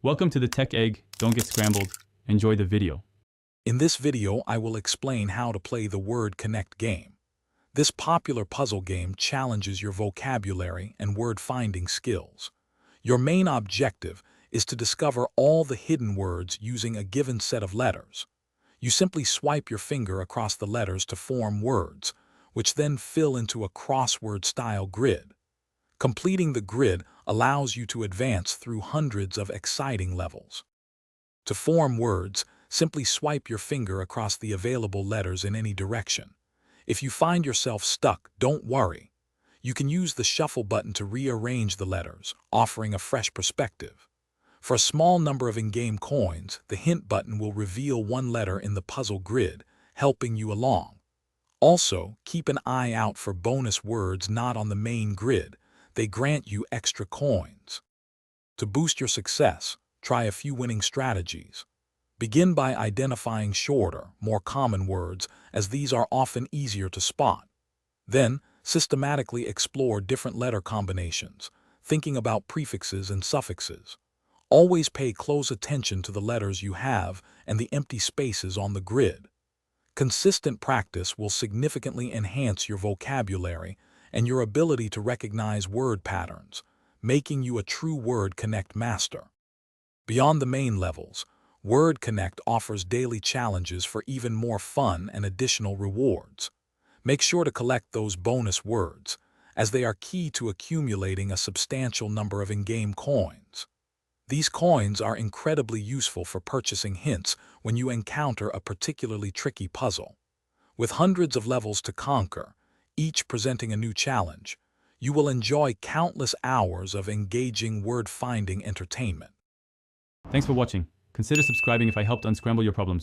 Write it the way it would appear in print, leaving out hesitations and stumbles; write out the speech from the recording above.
Welcome to the Tech Egg. Don't get scrambled. Enjoy the video. In this video, I will explain how to play the Word Connect game. This popular puzzle game challenges your vocabulary and word-finding skills. Your main objective is to discover all the hidden words using a given set of letters. You simply swipe your finger across the letters to form words, which then fill into a crossword-style grid. Completing the grid allows you to advance through hundreds of exciting levels. To form words, simply swipe your finger across the available letters in any direction. If you find yourself stuck, don't worry. You can use the shuffle button to rearrange the letters, offering a fresh perspective. For a small number of in-game coins, the hint button will reveal one letter in the puzzle grid, helping you along. Also, keep an eye out for bonus words not on the main grid. They grant you extra coins. To boost your success, try a few winning strategies. Begin by identifying shorter, more common words, as these are often easier to spot. Then, systematically explore different letter combinations, thinking about prefixes and suffixes. Always pay close attention to the letters you have and the empty spaces on the grid. Consistent practice will significantly enhance your vocabulary and your ability to recognize word patterns, making you a true Word Connect master. Beyond the main levels, Word Connect offers daily challenges for even more fun and additional rewards. Make sure to collect those bonus words, as they are key to accumulating a substantial number of in-game coins. These coins are incredibly useful for purchasing hints when you encounter a particularly tricky puzzle. With hundreds of levels to conquer, each presenting a new challenge, you will enjoy countless hours of engaging word-finding entertainment. Thanks for watching. Consider subscribing if I helped unscramble your problems.